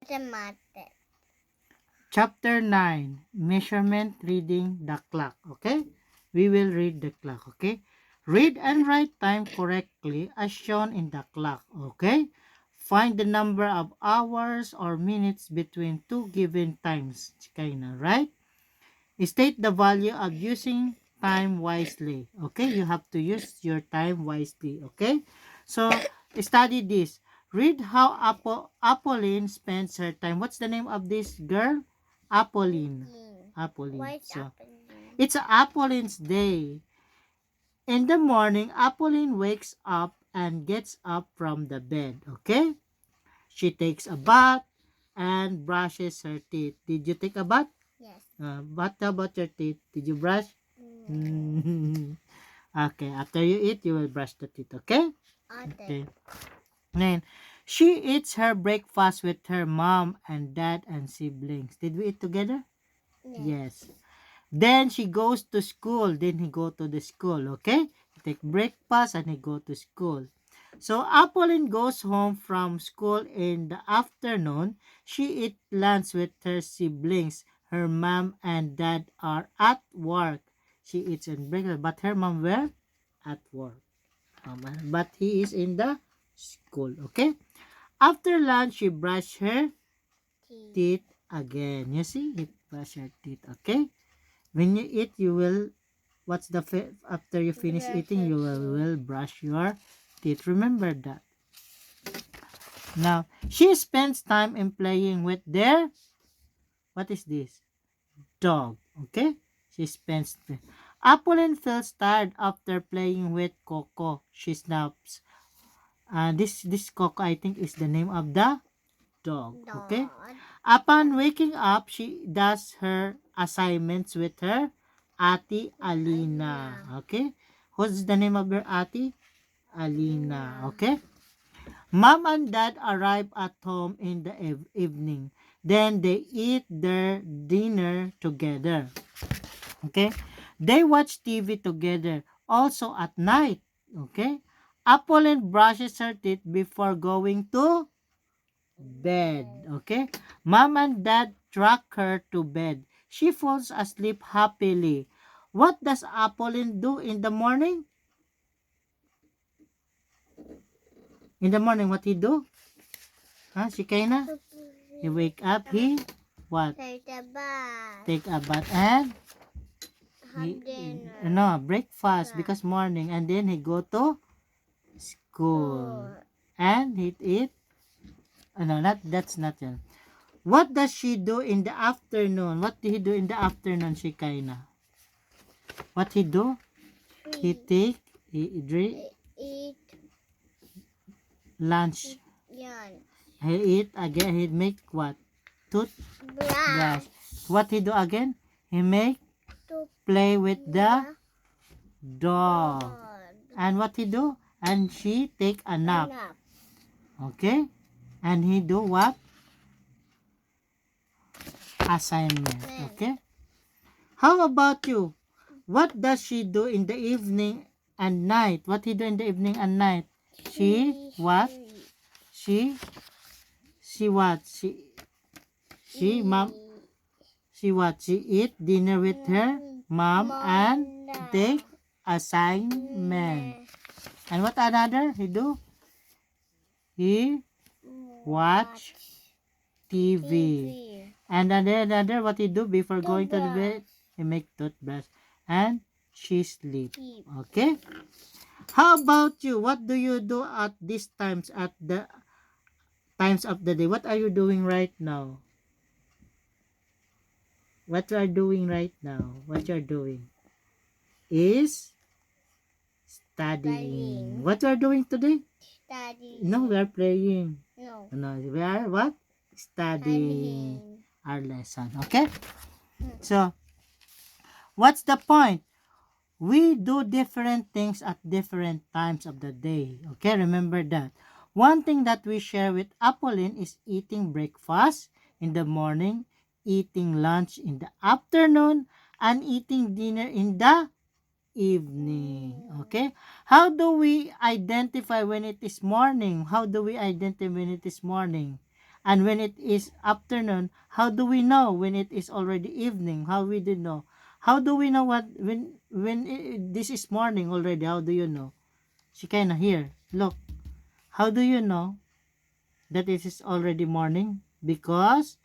Mathematics. Chapter 9, Measurement Reading the Clock. Okay? We will read the clock. Okay? Read and write time correctly as shown in the clock. Okay? Find the number of hours or minutes between two given times. Kinda, right? State the value of using time wisely. Okay? You have to use your time wisely. Okay? So, study this. Read how Apolline spends her time. What's the name of this girl? Apolline. Why Apolline. is So, happening? it's Apolline's day. In the morning, Apolline wakes up and gets up from the bed. Okay? She takes a bath and brushes her teeth. Did you take a bath? Yes. What about your teeth? Did you brush? No. Okay, after you eat, you will brush the teeth, okay? Okay. Okay. Then, she eats her breakfast with her mom and dad and siblings. Did we eat together? Yes. Yes. Then she goes to school. Then he go to the school, okay? He take breakfast and he go to school. So Apolline goes home from school in the afternoon. She eat lunch with her siblings. Her mom and dad are at work. She eats in breakfast, but her mom were at work. But he is in the school, okay? After lunch, she brush her teeth again. You see, he brush her teeth, okay? When you eat, you will, after you finish Brush eating, your you will brush your teeth. Remember that. Now, she spends time in playing with their, what is this? Dog. Okay? She spends, Apolline feels tired after playing with Coco. She snaps. This Coco, I think, is the name of the dog. Okay? Dog. Upon waking up, she does her assignments with her Ate Alina. Okay? What's the name of your Ate? Alina. Okay? Mom and dad arrive at home in the evening. Then they eat their dinner together. Okay? They watch TV together. Also at night. Okay? Apolline brushes her teeth before going to bed. Okay? Mom and dad track her to bed. She falls asleep happily. What does Apolline do in the morning? In the morning, what he do? Si Kaina? He wake up, he what? Take a bath. Take a bath and Have dinner. no, breakfast because morning, and then he go to school. And he eat, no, that's not yan. What does she do in the afternoon? What do he do in the afternoon, Shikaina? What he do? He drink Eat. lunch. Yan. He eat again. He make what? Toothbrush. What he do again? He make play with the dog. And what he do? And she take a nap. Okay? And he do what? Assignment. Okay? How about you? What does she do in the evening and night? What he do in the evening and night? She what? She what? Mom. She what? She eat dinner with her mom and take assignment. And what another he do? He watch TV. And another what he do before going to the bed? He make toothbrush. And she sleep. Okay? How about you? What do you do at these times, at the times of the day? What are you doing right now? What you are doing right now? What you are doing is studying. What you are doing today? Studying. No, we are playing. No. We are what? Studying our lesson. Okay? So, what's the point? We do different things at different times of the day. Okay, remember that. One thing that we share with Apolline is eating breakfast in the morning, eating lunch in the afternoon, and eating dinner in the evening. Okay? How do we identify when it is morning? How do we identify when it is morning? And when it is afternoon, how do we know when it is already evening? How we do know? How do we know what this is morning already? How do you know? She kinda here. Look. How do you know that it is already morning? Because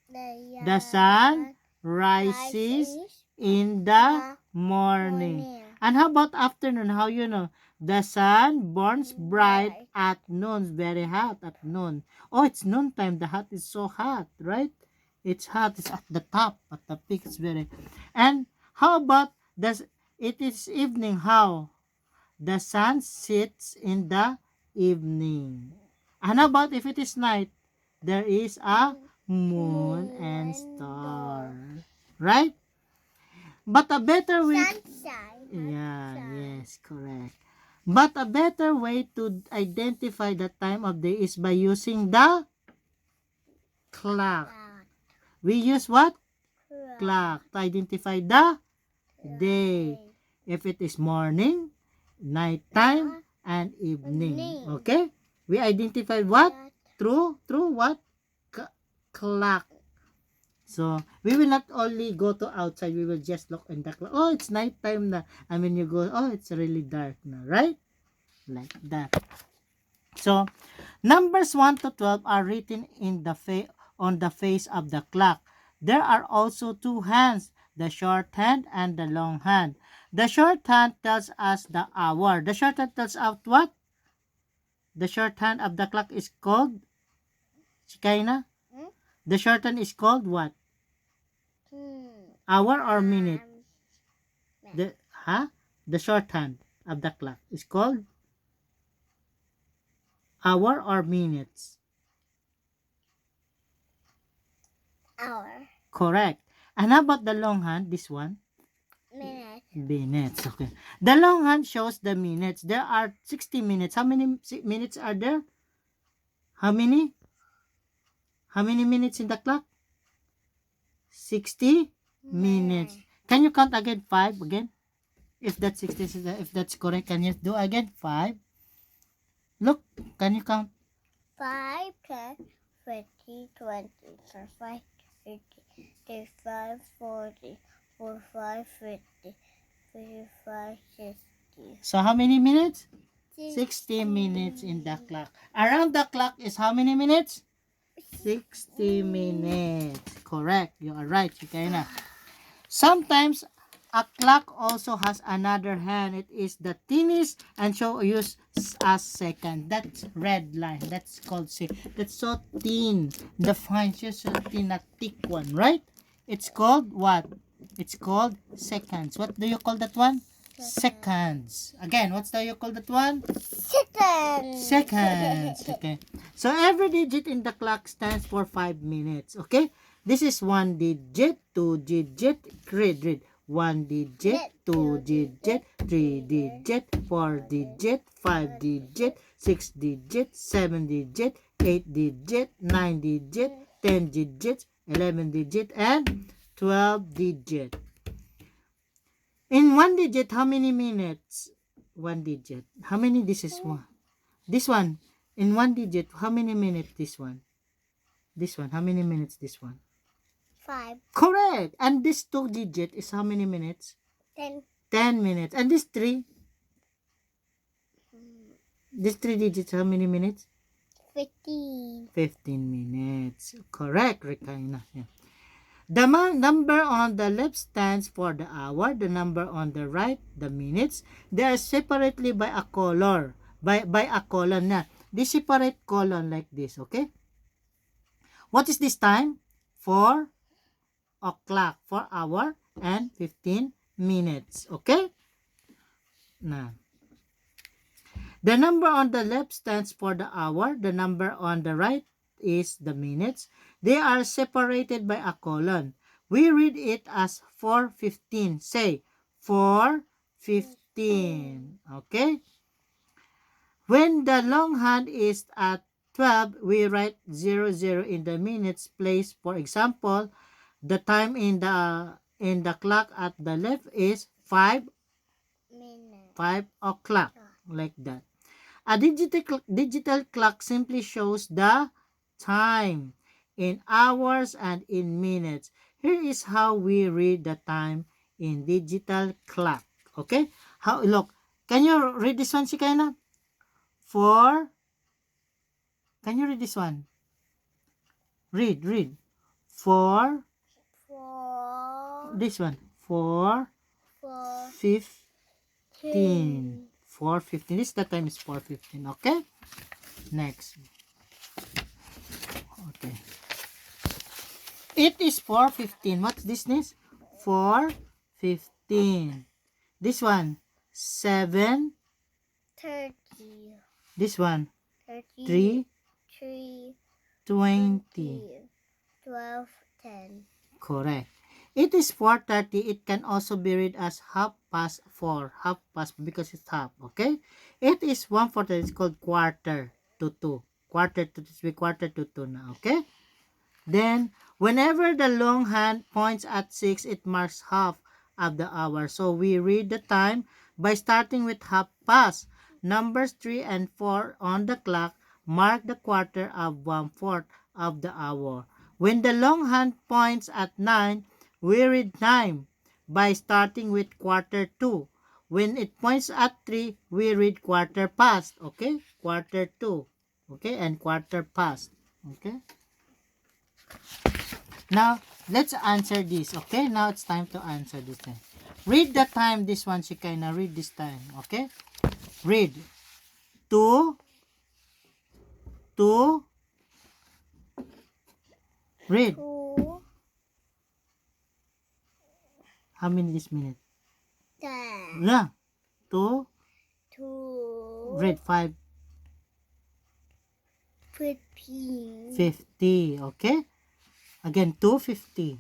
the sun rises in the morning. And how about afternoon? How you know? The sun burns bright at noon. Very hot at noon. Oh, it's noontime. The hot is so hot, right? It's hot. It's at the top, at the peak. It's very. And how about it is evening? How? The sun sets in the evening. And how about if it is night? There is a moon and star. Right? But a better way... Sunshine. Yeah, yes, correct. But a better way to identify the time of day is by using the clock. We use what? Clock to identify the day. If it is morning, nighttime, and evening. Okay? We identify what? Through what? Clock. So, we will not only go to outside, we will just look in the clock. Oh, it's nighttime na. I mean, you go, oh, it's really dark na, right? Like that. So, numbers 1 to 12 are written in on the face of the clock. There are also two hands, the short hand and the long hand. The short hand tells us the hour. The short hand tells us what? The short hand of the clock is called, Shikaina? The short hand is called what? Hour or minute? The short hand of the clock is called hour or minutes? Hour. Correct. And how about the long hand? This one? Minute. Minutes. Okay. The long hand shows the minutes. There are 60 minutes. How many minutes are there? How many? How many minutes in the clock? 60 minutes. Can you count again 5 again? If that's 60, if that's correct, can you do again 5? Look, can you count? 5, 10, 20, 20, 25, 30, 35, 40, 45, 50, 55, 60. So how many minutes? 60 minutes in the clock. Around the clock is how many minutes? 60 minutes. Correct. You are right, Shikaina. Sometimes a clock also has another hand. It is the thinnest and used as second. That's red line. That's called that's so thin. The fine, so thin, a thick one, right? It's called what? It's called seconds. What do you call that one? Seconds. Again, what do you call that one? Seconds. Seconds. Okay. So every digit in the clock stands for 5 minutes. Okay. This is 1 digit, 2 digit, read. 1 digit, 2 digit, 3 digit, 4 digit, 5 digit, 6 digit, 7 digit, 8 digit, 9 digit, 10 digits, 11 digit, and 12 digit. In 1 digit, how many minutes? 1 digit. How many this is one? This one. In 1 digit, how many minutes this one? This one. How many minutes this one? 5. Correct. And this 2 digit is how many minutes? 10. 10 minutes. And this 3? This 3 digits, how many minutes? 15. 15 minutes. Correct, Rikaina. Yeah. The number on the left stands for the hour. The number on the right, the minutes. They are separately by a color. By a colon na. They separate colon like this, okay? What is this time? 4 o'clock. 4 hour and 15 minutes. Okay? Now, the number on the left stands for the hour. The number on the right is the minutes. They are separated by a colon. We read it as 4:15. Say 4:15. Okay? When the long hand is at 12, we write 00 in the minutes place. For example, the time in the clock at the left is 5 o'clock, like that. A digital clock simply shows the time in hours and in minutes. Here is how we read the time in digital clock. Okay? How, look, can you read this one, Shikaina? Can you read this one? Read. For, 4, this one. 4:15. 15. 4:15. This the time is 4:15. Okay? Next. Okay. It is 4:15. What's this? 4:15. This one, 7. 30. This one, 30. 3:20. 12. 10. Correct. It is 4:30. It can also be read as 4:30. Half past because it's half. Okay? It is 1:40. It's called quarter to 2. Quarter to 2 now. Okay? Then, whenever the long hand points at 6, it marks half of the hour. So, we read the time by starting with half past. Numbers 3 and 4 on the clock mark the quarter of 1/4 of the hour. When the long hand points at 9, we read time by starting with quarter 2. When it points at 3, we read quarter past. Okay? Quarter 2. Okay? And quarter past. Okay? Now, let's answer this. Okay? Now, it's time to answer this thing. Read the time. This one, Shikaina. Read this time. Okay? Read. 2. Read. 2. How many this minute? 10. Yeah. 2. 2. Read 5. 15. 50. Okay? Again, 2:50.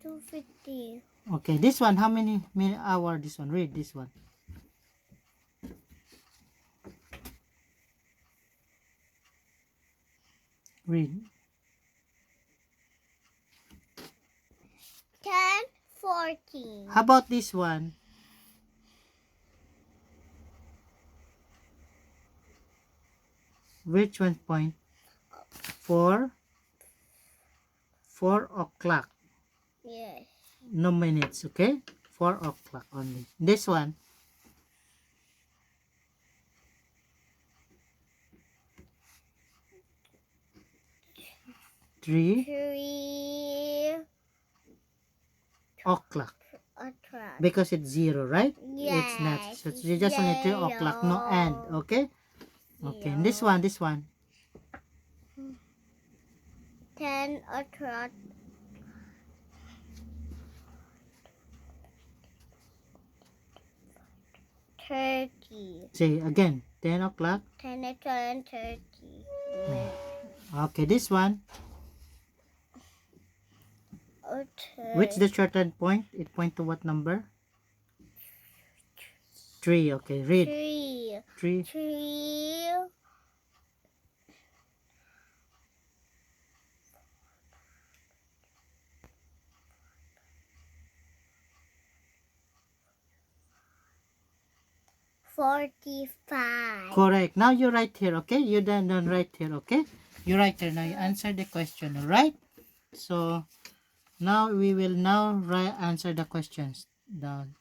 250. Okay, this one, how many hour this one? Read this one. Read. 10:14. How about this one? Which one point? 4 o'clock. Yes. No minutes, okay? 4 o'clock only. This one. Three 3 o'clock. o'clock. Because it's 0, right? Yes. It's not. So it's just only 3 o'clock. No end. Okay? Okay. And this one. 10 o'clock. 30. Say again. 10 o'clock. 10 o'clock and 30. Okay, this one. Okay. Which the shortened point? It point to what number? 3. Okay, read. 3. 3. 3. 45. Correct. Now you write here, okay? You don't write here, okay? You write here. Now you answer the question, alright? So, now we will answer the questions. Down.